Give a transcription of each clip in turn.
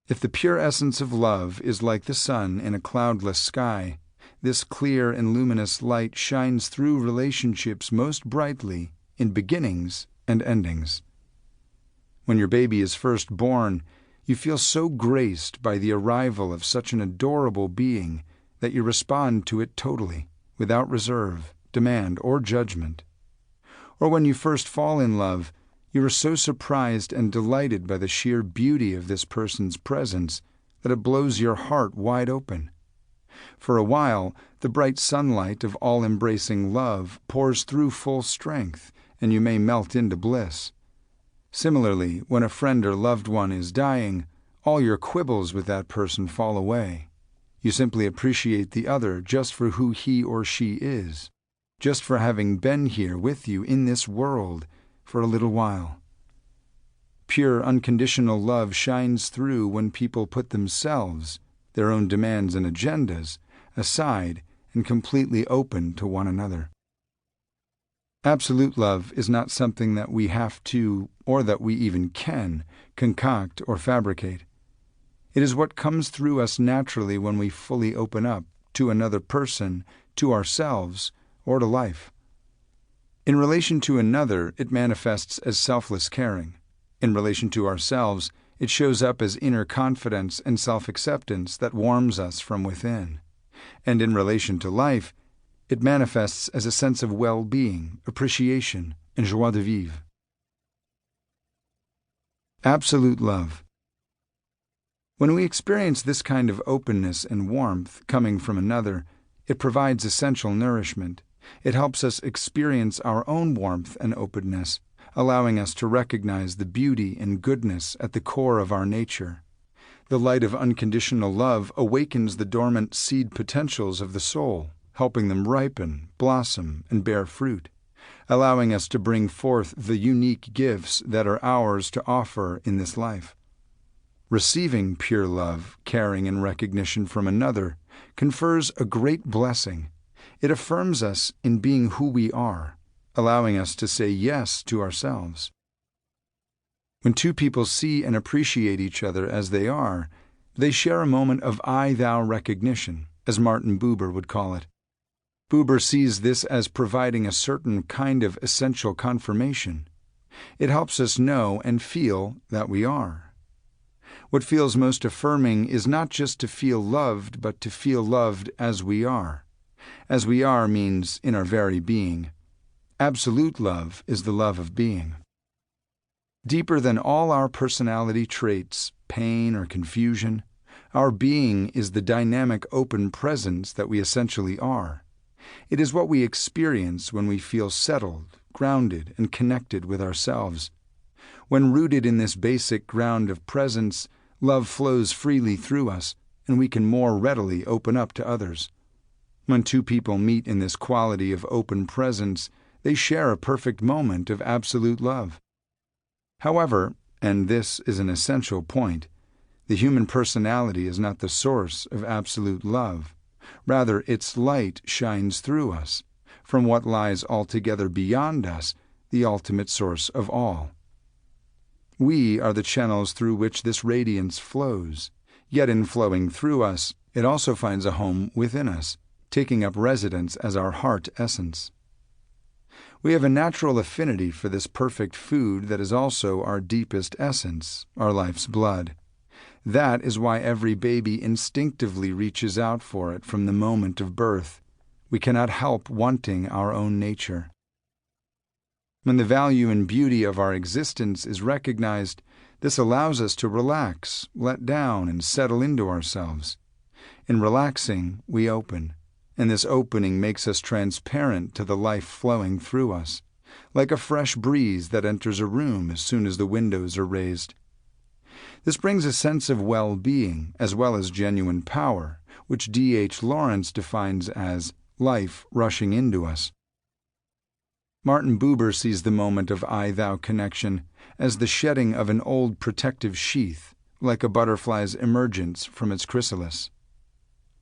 If the pure essence of love is like the sun in a cloudless sky, this clear and luminous light shines through relationships most brightly in beginnings and endings. When your baby is first born, you feel so graced by the arrival of such an adorable being that you respond to it totally, without reserve, demand, or judgment. Or when you first fall in love, you are so surprised and delighted by the sheer beauty of this person's presence that it blows your heart wide open. For a while, the bright sunlight of all-embracing love pours through full strength, and you may melt into bliss. Similarly, when a friend or loved one is dying, all your quibbles with that person fall away. You simply appreciate the other just for who he or she is, just for having been here with you in this world for a little while. Pure, unconditional love shines through when people put themselves, their own demands and agendas, aside and completely open to one another. Absolute love is not something that we have to, or that we even can, concoct or fabricate. It is what comes through us naturally when we fully open up to another person, to ourselves, or to life. In relation to another, it manifests as selfless caring. In relation to ourselves, it shows up as inner confidence and self-acceptance that warms us from within. And in relation to life, it manifests as a sense of well-being, appreciation, and joie de vivre. Absolute love. When we experience this kind of openness and warmth coming from another, it provides essential nourishment. It helps us experience our own warmth and openness, allowing us to recognize the beauty and goodness at the core of our nature. The light of unconditional love awakens the dormant seed potentials of the soul, helping them ripen, blossom, and bear fruit, allowing us to bring forth the unique gifts that are ours to offer in this life. Receiving pure love, caring, and recognition from another confers a great blessing. It affirms us in being who we are, allowing us to say yes to ourselves. When two people see and appreciate each other as they are, they share a moment of I-thou recognition, as Martin Buber would call it. Buber sees this as providing a certain kind of essential confirmation. It helps us know and feel that we are. What feels most affirming is not just to feel loved, but to feel loved as we are. As we are means in our very being. Absolute love is the love of being. Deeper than all our personality traits, pain, or confusion, our being is the dynamic open presence that we essentially are. It is what we experience when we feel settled, grounded, and connected with ourselves. When rooted in this basic ground of presence, love flows freely through us, and we can more readily open up to others. When two people meet in this quality of open presence, they share a perfect moment of absolute love. However, and this is an essential point, the human personality is not the source of absolute love. Rather, its light shines through us, from what lies altogether beyond us, the ultimate source of all. We are the channels through which this radiance flows, yet in flowing through us, it also finds a home within us, taking up residence as our heart essence. We have a natural affinity for this perfect food that is also our deepest essence, our life's blood. That is why every baby instinctively reaches out for it from the moment of birth. We cannot help wanting our own nature. When the value and beauty of our existence is recognized, this allows us to relax, let down, and settle into ourselves. In relaxing, we open, and this opening makes us transparent to the life flowing through us, like a fresh breeze that enters a room as soon as the windows are raised. This brings a sense of well-being as well as genuine power, which D.H. Lawrence defines as life rushing into us. Martin Buber sees the moment of I-thou connection as the shedding of an old protective sheath, like a butterfly's emergence from its chrysalis.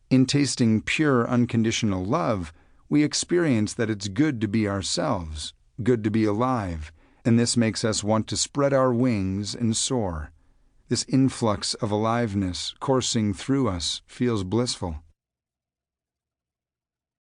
In tasting pure, unconditional love, we experience that it's good to be ourselves, good to be alive, and this makes us want to spread our wings and soar. This influx of aliveness coursing through us feels blissful.